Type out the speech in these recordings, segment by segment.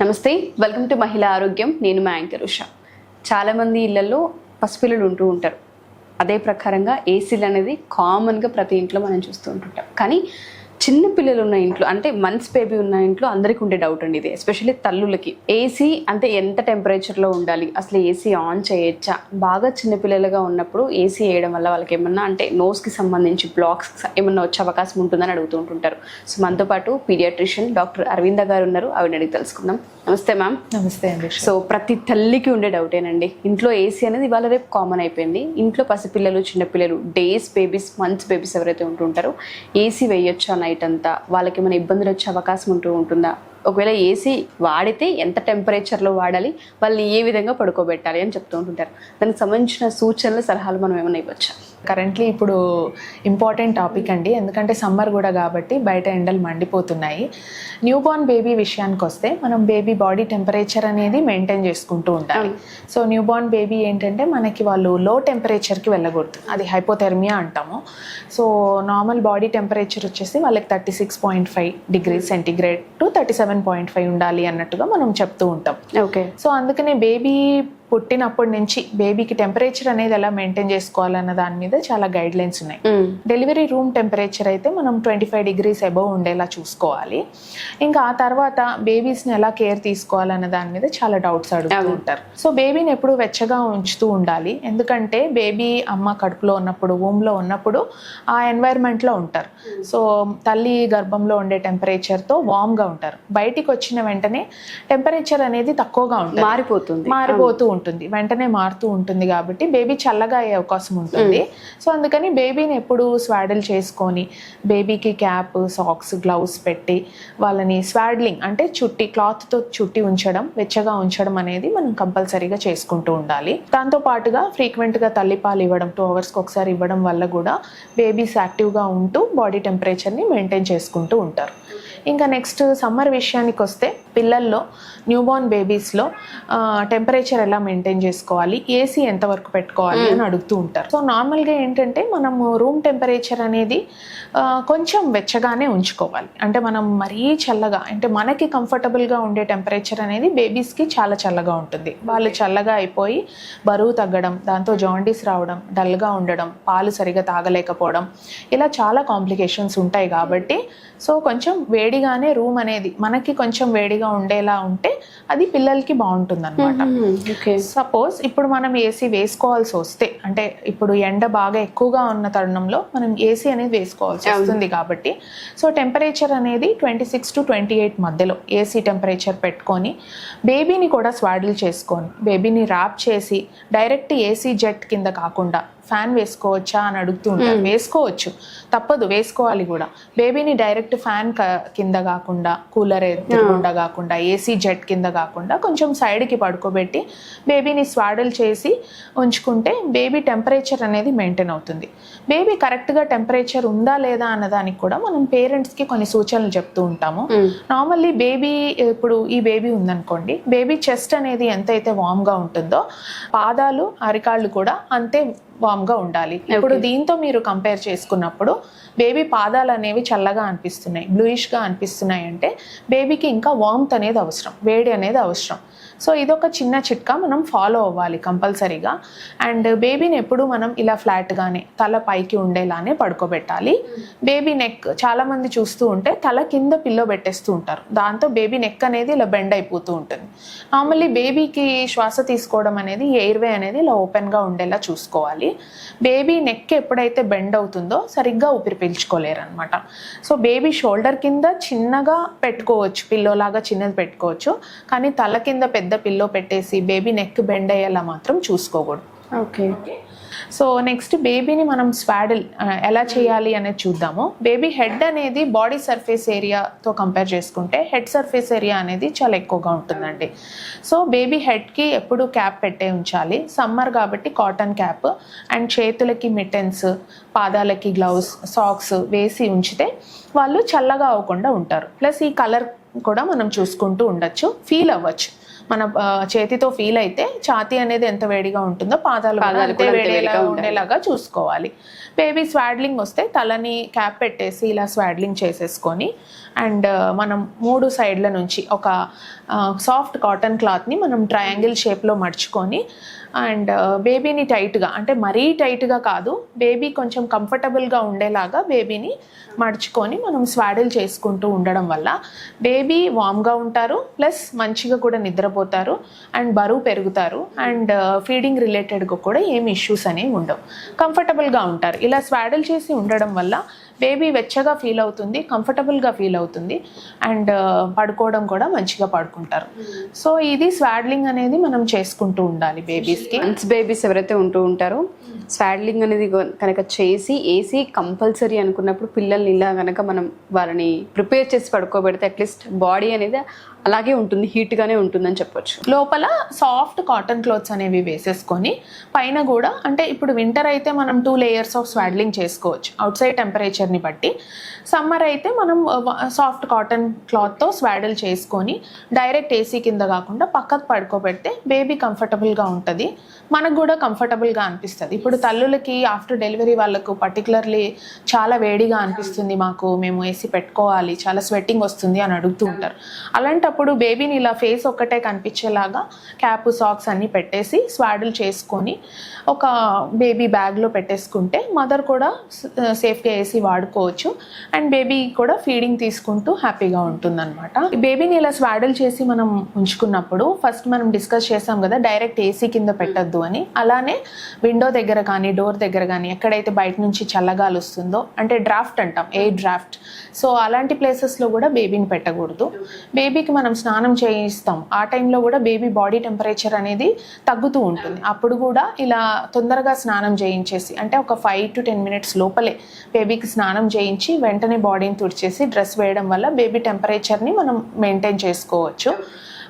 నమస్తే, welcome to మహిళా ఆరోగ్యం. నేను మా యాంకర్ ఉషా. చాలామంది ఇళ్లలో పసిపిల్లలు ఉంటూ ఉంటారు. అదే ప్రకారంగా ఏసీలు అనేది కామన్గా ప్రతి ఇంట్లో మనం చూస్తూ ఉంటుంటాం. కానీ చిన్న పిల్లలు ఉన్న ఇంట్లో, అంటే మంత్స్ బేబీ ఉన్న ఇంట్లో అందరికీ ఉండే డౌట్ అండి ఇది. ఎస్పెషల్లీ తల్లులకి ఏసీ అంటే ఎంత టెంపరేచర్లో ఉండాలి, అసలు ఏసీ ఆన్ చేయొచ్చా? బాగా చిన్నపిల్లలుగా ఉన్నప్పుడు ఏసీ వేయడం వల్ల వాళ్ళకి ఏమన్నా అంటే నోస్కి సంబంధించి బ్లాక్స్ ఏమన్నా వచ్చే అవకాశం ఉంటుందని అడుగుతూ ఉంటుంటారు. సో మనతో పాటు పీడియాట్రిషియన్ డాక్టర్ అరవింద గారు ఉన్నారు. ఆవిడ అడిగి తెలుసుకుందాం. నమస్తే మ్యామ్. నమస్తే అండి. సో ప్రతి తల్లికి ఉండే డౌటేనండి, ఇంట్లో ఏసీ అనేది ఇవాళ రేపు కామన్ అయిపోయింది. ఇంట్లో పసిపిల్లలు, చిన్నపిల్లలు, డేస్ బేబీస్, మంత్స్ బేబీస్ ఎవరైతే ఉంటుంటారో ఏసీ వేయొచ్చా నైట్ అంతా? వాళ్ళకి ఏమైనా ఇబ్బందులు వచ్చే అవకాశం ఉంటుందా? ఒకవేళ ఏసీ వాడితే ఎంత టెంపరేచర్లో వాడాలి, వాళ్ళని ఏ విధంగా పడుకోబెట్టాలి అని చెప్తూ ఉంటుంటారు. దానికి సంబంధించిన సూచనలు, సలహాలు మనం ఏమైనా ఇవ్వచ్చా? కరెంట్లీ ఇప్పుడు ఇంపార్టెంట్ టాపిక్ అండి, ఎందుకంటే సమ్మర్ కూడా కాబట్టి బయట ఎండలు మండిపోతున్నాయి. న్యూబార్న్ బేబీ విషయానికి వస్తే మనం బేబీ బాడీ టెంపరేచర్ అనేది మెయింటైన్ చేసుకుంటూ ఉండాలి. సో న్యూబార్న్ బేబీ ఏంటంటే మనకి వాళ్ళు లో టెంపరేచర్కి వెళ్ళకూడదు, అది హైపోథెర్మియా అంటాము. సో నార్మల్ బాడీ టెంపరేచర్ వచ్చేసి వాళ్ళకి 36.5 డిగ్రీ సెంటీగ్రేడ్ టు 37.5 ఉండాలి అన్నట్టుగా మనం చెప్తూ ఉంటాం. ఓకే. సో అందుకనే బేబీ పుట్టినప్పటి నుంచి బేబీకి టెంపరేచర్ అనేది ఎలా మెయింటైన్ చేసుకోవాలన్న దాని మీద చాలా గైడ్ లైన్స్ ఉన్నాయి. డెలివరీ రూమ్ టెంపరేచర్ అయితే మనం 25 డిగ్రీస్ అబవ్ ఉండేలా చూసుకోవాలి. ఇంకా ఆ తర్వాత బేబీస్ని ఎలా కేర్ తీసుకోవాలన్న దాని మీద చాలా డౌట్స్ అడుగుతూ ఉంటారు. సో బేబీని ఎప్పుడు వెచ్చగా ఉంచుతూ ఉండాలి, ఎందుకంటే బేబీ అమ్మ కడుపులో ఉన్నప్పుడు, వూమ్లో ఉన్నప్పుడు ఆ ఎన్వైర్న్మెంట్లో ఉంటారు. సో తల్లి గర్భంలో ఉండే టెంపరేచర్తో వామ్గా ఉంటారు. బయటికి వచ్చిన వెంటనే టెంపరేచర్ అనేది తక్కువగా ఉంటుంది, మారిపోతూ ఉంటుంది, వెంటనే మారుతూ ఉంటుంది. కాబట్టి బేబీ చల్లగా అయ్యే అవకాశం ఉంటుంది. సో అందుకని బేబీని ఎప్పుడు స్వాడిల్ చేసుకొని బేబీకి క్యాప్, సాక్స్, గ్లౌస్ పెట్టి వాళ్ళని స్వాడ్లింగ్ అంటే క్లాత్తో చుట్టి ఉంచడం, వెచ్చగా ఉంచడం అనేది మనం కంపల్సరీగా చేసుకుంటూ ఉండాలి. దాంతో పాటుగా ఫ్రీక్వెంట్గా తల్లిపాలు ఇవ్వడం, 2 అవర్స్కి ఒకసారి ఇవ్వడం వల్ల కూడా బేబీస్ యాక్టివ్గా ఉంటూ బాడీ టెంపరేచర్ని మెయింటైన్ చేసుకుంటూ ఉంటారు. ఇంకా నెక్స్ట్ సమ్మర్ విషయానికి వస్తే పిల్లల్లో, న్యూబార్న్ బేబీస్లో టెంపరేచర్ ఎలా మెయింటైన్ చేసుకోవాలి, ఏసీ ఎంతవరకు పెట్టుకోవాలి అని అడుగుతూ ఉంటారు. సో నార్మల్గా ఏంటంటే మనము రూమ్ టెంపరేచర్ అనేది కొంచెం వెచ్చగానే ఉంచుకోవాలి. అంటే మనం మరీ చల్లగా, అంటే మనకి కంఫర్టబుల్గా ఉండే టెంపరేచర్ అనేది బేబీస్కి చాలా చల్లగా ఉంటుంది. వాళ్ళు చల్లగా అయిపోయి బరువు తగ్గడం, దాంతో జాండీస్ రావడం, డల్గా ఉండడం, పాలు సరిగా తాగలేకపోవడం, ఇలా చాలా కాంప్లికేషన్స్ ఉంటాయి. కాబట్టి సో కొంచెం వేడిగానే రూమ్ అనేది మనకి కొంచెం వేడిగా ఉండేలా ఉంటే అది పిల్లలకి బాగుంటుంది అనమాట. సపోజ్ ఇప్పుడు మనం ఏసీ వేసుకోవాల్సి వస్తే, అంటే ఇప్పుడు ఎండ బాగా ఎక్కువగా ఉన్న తరుణంలో మనం ఏసీ అనేది వేసుకోవాల్సి వస్తుంది. కాబట్టి సో టెంపరేచర్ అనేది 26 to 28 మధ్యలో ఏసీ టెంపరేచర్ పెట్టుకొని బేబీని కూడా స్వాడిల్ చేసుకొని బేబీని ర్యాప్ చేసి డైరెక్ట్ ఏసీ జెట్ కింద కాకుండా ఫ్యాన్ వేసుకోవచ్చా అని అడుగుతూ ఉంటారు. వేసుకోవచ్చు, తప్పదు, వేసుకోవాలి కూడా. బేబీని డైరెక్ట్ ఫ్యాన్ కింద కాకుండా, కూలర్ ఎదురుగుండా కాకుండా, ఏసీ జెట్ కింద కాకుండా కొంచెం సైడ్కి పడుకోబెట్టి బేబీని స్వాడల్ చేసి ఉంచుకుంటే బేబీ టెంపరేచర్ అనేది మెయింటైన్ అవుతుంది. బేబీ కరెక్ట్గా టెంపరేచర్ ఉందా లేదా అన్నదానికి కూడా మనం పేరెంట్స్కి కొన్ని సూచనలు చెప్తూ ఉంటాము. నార్మల్లీ బేబీ, ఇప్పుడు ఈ బేబీ ఉందనుకోండి, బేబీ చెస్ట్ అనేది ఎంతైతే వామ్గా ఉంటుందో పాదాలు, అరికాళ్ళు కూడా అంతే వామ్గా ఉండాలి. ఇప్పుడు దీంతో మీరు కంపేర్ చేసుకున్నప్పుడు బేబీ పాదాలు అనేవి చల్లగా అనిపిస్తున్నాయి, బ్లూయిష్గా అనిపిస్తున్నాయి అంటే బేబీకి ఇంకా వార్మ్త్ అనేది అవసరం, వేడి అనేది అవసరం. సో ఇదొక చిన్న చిట్కా మనం ఫాలో అవ్వాలి కంపల్సరీగా. అండ్ బేబీని ఎప్పుడు మనం ఇలా ఫ్లాట్గానే తల పైకి ఉండేలానే పడుకోబెట్టాలి. బేబీ నెక్, చాలామంది చూస్తూ ఉంటే తల కింద పిల్లో పెట్టేస్తూ ఉంటారు, దాంతో బేబీ నెక్ అనేది ఇలా బెండ్ అయిపోతూ ఉంటుంది. నార్మల్లీ బేబీకి శ్వాస తీసుకోవడం అనేది, ఎయిర్వే అనేది ఇలా ఓపెన్గా ఉండేలా చూసుకోవాలి. బేబీ నెక్ ఎప్పుడైతే బెండ్ అవుతుందో సరిగ్గా ఊపిరి పీల్చుకోలేరు అనమాట. సో బేబీ షోల్డర్ కింద చిన్నగా పెట్టుకోవచ్చు, పిల్లోలాగా చిన్నది పెట్టుకోవచ్చు, కానీ తల కింద పెద్ద పిల్లో పెట్టేసి బేబీ నెక్ బెండ్ అయ్యేలా మాత్రం చూసుకోకూడదు. ఓకే. సో నెక్స్ట్ బేబీని మనం స్వాడిల్ ఎలా చేయాలి అనేది చూద్దాము. బేబీ హెడ్ అనేది బాడీ సర్ఫేస్ ఏరియాతో కంపేర్ చేసుకుంటే హెడ్ సర్ఫేస్ ఏరియా అనేది చాలా ఎక్కువగా ఉంటుందండి. సో బేబీ హెడ్కి ఎప్పుడు క్యాప్ పెట్టే ఉంచాలి. సమ్మర్ కాబట్టి కాటన్ క్యాప్, అండ్ చేతులకి మిటెన్స్, పాదాలకి గ్లౌస్, సాక్స్ వేసి ఉంచితే వాళ్ళు చల్లగా అవ్వకుండా ఉంటారు. ప్లస్ ఈ కలర్ కూడా మనం చూసుకుంటూ ఉండొచ్చు, ఫీల్ అవ్వచ్చు. మన చేతితో ఫీల్ అయితే ఛాతీ అనేది ఎంత వేడిగా ఉంటుందో పాదాలు కూడా అంతే వేడిగా ఉండేలాగా చూసుకోవాలి. బేబీ స్వాడ్లింగ్ వస్తే తలని క్యాప్ పెట్టేసి ఇలా స్వాడ్లింగ్ చేసేసుకొని అండ్ మనం 3 సైడ్ల నుంచి ఒక సాఫ్ట్ కాటన్ క్లాత్ని మనం ట్రయాంగిల్ షేప్లో మడుచుకొని అండ్ బేబీని టైట్గా, అంటే మరీ టైట్గా కాదు, బేబీ కొంచెం కంఫర్టబుల్గా ఉండేలాగా బేబీని మడుచుకొని మనం స్వాడిల్ చేసుకుంటూ ఉండడం వల్ల బేబీ వామ్గా ఉంటారు, ప్లస్ మంచిగా కూడా నిద్రపోతారు అండ్ బరువు పెరుగుతారు అండ్ ఫీడింగ్ రిలేటెడ్గా కూడా ఏమి ఇష్యూస్ అనేవి ఉండవు, కంఫర్టబుల్గా ఉంటారు. ఇలా స్వాడిల్ చేసి ఉండడం వల్ల బేబీ వెచ్చగా ఫీల్ అవుతుంది, కంఫర్టబుల్గా ఫీల్ అవుతుంది అండ్ పడుకోవడం కూడా మంచిగా పడుకుంటారు. సో ఇది స్వాడ్లింగ్ అనేది మనం చేసుకుంటూ ఉండాలి బేబీస్కి. బేబీస్ ఎవరైతే ఉంటూ ఉంటారో స్వాడ్లింగ్ అనేది కనుక చేసి ఏసీ కంపల్సరీ అనుకున్నప్పుడు పిల్లల్ని ఇలా కనుక మనం వాళ్ళని ప్రిపేర్ చేసి పడుకోబెడితే అట్లీస్ట్ బాడీ అనేది అలాగే ఉంటుంది, హీట్గానే ఉంటుందని చెప్పొచ్చు. లోపల సాఫ్ట్ కాటన్ క్లోత్స్ అనేవి వేసేసుకొని పైన కూడా, అంటే ఇప్పుడు వింటర్ అయితే మనం 2 లేయర్స్ ఆఫ్ స్వాడ్లింగ్ చేసుకోవచ్చు అవుట్ సైడ్ టెంపరేచర్ని బట్టి. సమ్మర్ అయితే మనం సాఫ్ట్ కాటన్ క్లాత్తో స్వాడిల్ చేసుకొని డైరెక్ట్ ఏసీ కింద కాకుండా పక్కకు పడుకోబెడితే బేబీ కంఫర్టబుల్గా ఉంటుంది, మనకు కూడా కంఫర్టబుల్గా అనిపిస్తుంది. ఇప్పుడు తల్లులకి ఆఫ్టర్ డెలివరీ వాళ్ళకు పర్టికులర్లీ చాలా వేడిగా అనిపిస్తుంది, మేము ఏసీ పెట్టుకోవాలి, చాలా స్వెట్టింగ్ వస్తుంది అని అడుగుతూ ఉంటారు. అలాంటప్పుడు బేబీని ఇలా ఫేస్ ఒక్కటే కనిపించేలాగా క్యాప్ సాక్స్ అన్నీ పెట్టేసి స్వాడిల్ చేసుకొని ఒక బేబీ బ్యాగ్లో పెట్టేసుకుంటే మదర్ కూడా సేఫ్గా ఏసీ వాడుకోవచ్చు అండ్ బేబీ కూడా ఫీడింగ్ తీసుకుంటూ హ్యాపీగా ఉంటుందన్నమాట. బేబీని ఇలా స్వాడిల్ చేసి మనం ఉంచుకున్నప్పుడు ఫస్ట్ మనం డిస్కస్ చేసాం కదా డైరెక్ట్ ఏసీ కింద పెట్టద్దు అని. అలానే విండో దగ్గర కానీ డోర్ దగ్గర కానీ ఎక్కడైతే బయట నుంచి చల్లగాలి వస్తుందో, అంటే డ్రాఫ్ట్ అంటాం, ఎయిర్ డ్రాఫ్ట్, సో అలాంటి ప్లేసెస్లో కూడా బేబీని పెట్టకూడదు. బేబీకి మనం స్నానం చేయిస్తాం, ఆ టైంలో కూడా బేబీ బాడీ టెంపరేచర్ అనేది తగ్గుతూ ఉంటుంది. అప్పుడు కూడా ఇలా తొందరగా స్నానం చేయించేసి, అంటే ఒక 5 to 10 minutes లోపలే బేబీకి స్నానం చేయించి వెంటనే బాడీని తుడిచేసి డ్రెస్ వేయడం వల్ల బేబీ టెంపరేచర్ని మనం మెయింటైన్ చేసుకోవచ్చు.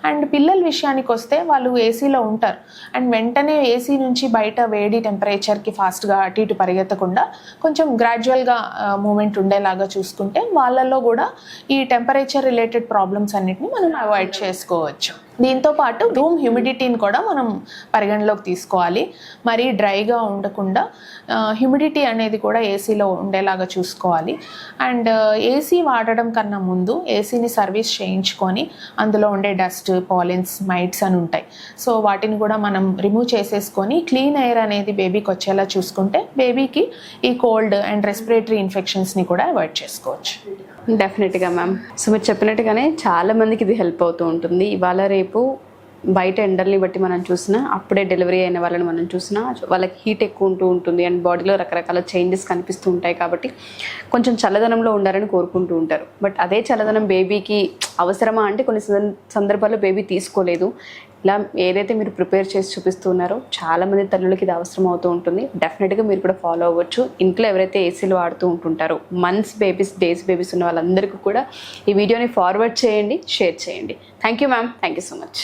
అండ్ పిల్లల విషయానికి వస్తే వాళ్ళు ఏసీలో ఉంటారు అండ్ వెంటనే ఏసీ నుంచి బయట వేడి టెంపరేచర్కి ఫాస్ట్గా అటు ఇటు పరిగెత్తకుండా కొంచెం గ్రాడ్యువల్గా మూమెంట్ ఉండేలాగా చూసుకుంటే వాళ్ళల్లో కూడా ఈ టెంపరేచర్ రిలేటెడ్ ప్రాబ్లమ్స్ అన్నిటిని మనం అవాయిడ్ చేసుకోవచ్చు. దీంతో పాటు రూమ్ హ్యూమిడిటీని కూడా మనం పరిగణలోకి తీసుకోవాలి. మరీ డ్రైగా ఉండకుండా హ్యూమిడిటీ అనేది కూడా ఏసీలో ఉండేలాగా చూసుకోవాలి. అండ్ ఏసీ వాడడం కన్నా ముందు ఏసీని సర్వీస్ చేయించుకొని అందులో ఉండే డస్ట్, పాలిన్స్, మైట్స్ అని ఉంటాయి, సో వాటిని కూడా మనం రిమూవ్ చేసేసుకొని క్లీన్ ఎయిర్ అనేది బేబీకి వచ్చేలా చూసుకుంటే బేబీకి ఈ కోల్డ్ అండ్ రెస్పిరేటరీ ఇన్ఫెక్షన్స్ని కూడా అవాయిడ్ చేసుకోవచ్చు. డెఫినెట్గా మ్యామ్. సో మీరు చెప్పినట్టుగానే చాలా మందికి ఇది హెల్ప్ అవుతూ ఉంటుంది. ఇవాళ రేపు బయట ఎండల్ని బట్టి మనం చూసినా, అప్పుడే డెలివరీ అయిన వాళ్ళని మనం చూసినా వాళ్ళకి హీట్ ఎక్కువ ఉంటూ ఉంటుంది అండ్ బాడీలో రకరకాల చేంజెస్ కనిపిస్తూ ఉంటాయి. కాబట్టి కొంచెం చల్లదనంలో ఉండాలని కోరుకుంటూ ఉంటారు. బట్ అదే చల్లదనం బేబీకి అవసరమా అంటే కొన్ని సందర్భాల్లో బేబీ తీసుకోలేదు. ఇలా ఏదైతే మీరు ప్రిపేర్ చేసి చూపిస్తున్నారో చాలామంది తల్లులకి ఇది అవసరం అవుతూ ఉంటుంది. డెఫినెట్గా మీరు కూడా ఫాలో అవ్వచ్చు. ఇంట్లో ఎవరైతే ఏసీలు వాడుతూ ఉంటుంటారో మంత్స్ బేబీస్, డేస్ బేబీస్ ఉన్న వాళ్ళందరికీ కూడా ఈ వీడియోని ఫార్వర్డ్ చేయండి, షేర్ చేయండి. Thank you ma'am, thank you so much.